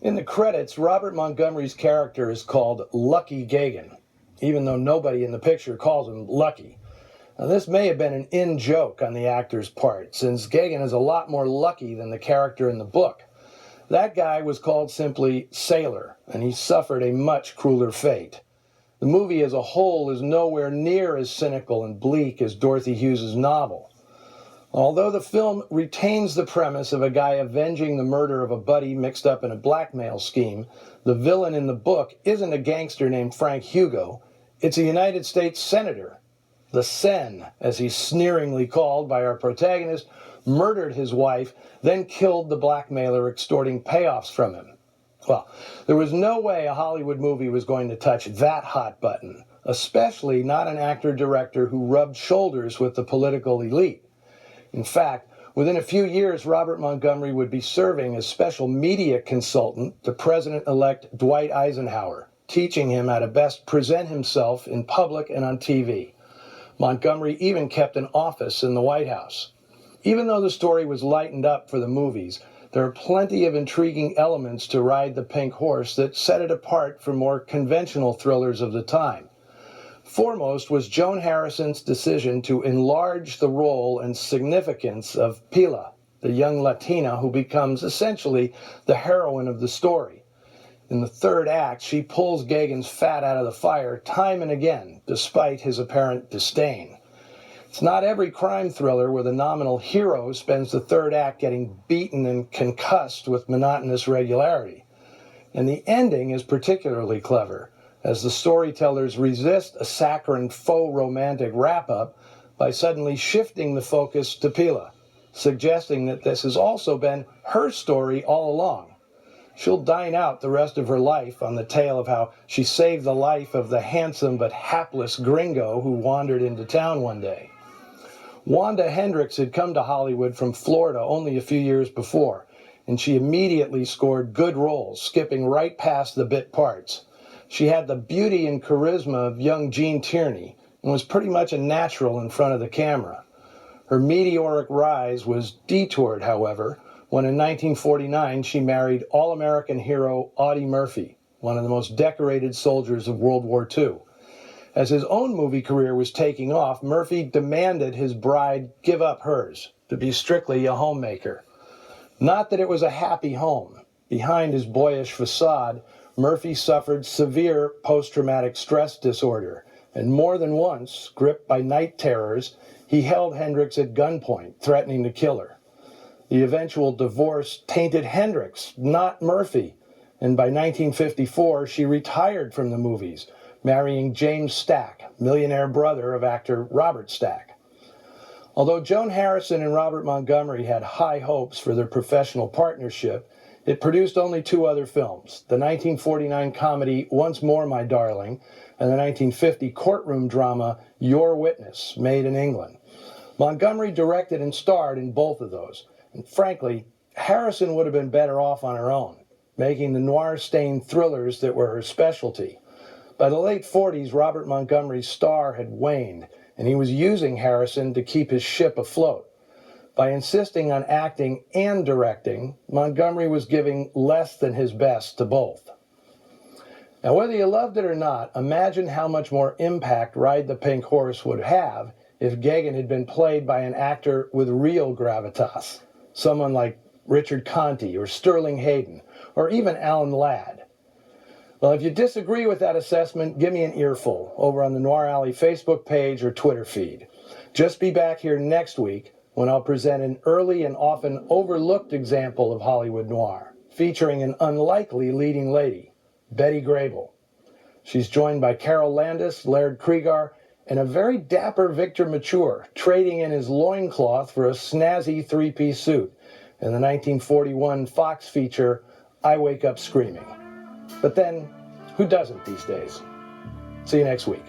In the credits, Robert Montgomery's character is called Lucky Gagan, even though nobody in the picture calls him Lucky. Now, this may have been an in-joke on the actor's part, since Gagan is a lot more lucky than the character in the book. That guy was called simply Sailor, and he suffered a much crueler fate. The movie as a whole is nowhere near as cynical and bleak as Dorothy Hughes's novel. Although the film retains the premise of a guy avenging the murder of a buddy mixed up in a blackmail scheme, the villain in the book isn't a gangster named Frank Hugo. It's a United States Senator. The Sen, as he's sneeringly called by our protagonist, murdered his wife, then killed the blackmailer extorting payoffs from him. Well, there was no way a Hollywood movie was going to touch that hot button, especially not an actor-director who rubbed shoulders with the political elite. In fact, within a few years, Robert Montgomery would be serving as special media consultant to President-elect Dwight Eisenhower, teaching him how to best present himself in public and on TV. Montgomery even kept an office in the White House. Even though the story was lightened up for the movies, there are plenty of intriguing elements to Ride the Pink Horse that set it apart from more conventional thrillers of the time. Foremost was Joan Harrison's decision to enlarge the role and significance of Pilar, the young Latina who becomes essentially the heroine of the story. In the third act, she pulls Gagan's fat out of the fire time and again, despite his apparent disdain. It's not every crime thriller where the nominal hero spends the third act getting beaten and concussed with monotonous regularity. And the ending is particularly clever, as the storytellers resist a saccharine faux romantic wrap-up by suddenly shifting the focus to Pilar, suggesting that this has also been her story all along. She'll dine out the rest of her life on the tale of how she saved the life of the handsome but hapless gringo who wandered into town one day. Wanda Hendrix had come to Hollywood from Florida only a few years before, and she immediately scored good roles, skipping right past the bit parts. She had the beauty and charisma of young Gene Tierney and was pretty much a natural in front of the camera. Her meteoric rise was detoured, however, when in 1949 she married All-American hero Audie Murphy, one of the most decorated soldiers of World War II. As his own movie career was taking off, Murphy demanded his bride give up hers, to be strictly a homemaker. Not that it was a happy home. Behind his boyish facade, Murphy suffered severe post-traumatic stress disorder, and more than once, gripped by night terrors, he held Hendrix at gunpoint, threatening to kill her. The eventual divorce tainted Hendrix, not Murphy, and by 1954 she retired from the movies, marrying James Stack, millionaire brother of actor Robert Stack. Although Joan Harrison and Robert Montgomery had high hopes for their professional partnership, it produced only two other films, the 1949 comedy Once More, My Darling, and the 1950 courtroom drama Your Witness, made in England. Montgomery directed and starred in both of those, and frankly, Harrison would have been better off on her own, making the noir-stained thrillers that were her specialty. By the late 40s, Robert Montgomery's star had waned, and he was using Harrison to keep his ship afloat. By insisting on acting and directing, Montgomery was giving less than his best to both. Now, whether you loved it or not, imagine how much more impact Ride the Pink Horse would have if Gagan had been played by an actor with real gravitas, someone like Richard Conte or Sterling Hayden, or even Alan Ladd. Well, if you disagree with that assessment, give me an earful over on the Noir Alley Facebook page or Twitter feed. Just be back here next week when I'll present an early and often overlooked example of Hollywood noir, featuring an unlikely leading lady, Betty Grable. She's joined by Carol Landis, Laird Cregar, and a very dapper Victor Mature, trading in his loincloth for a snazzy three-piece suit in the 1941 Fox feature, I Wake Up Screaming. But then, who doesn't these days? See you next week.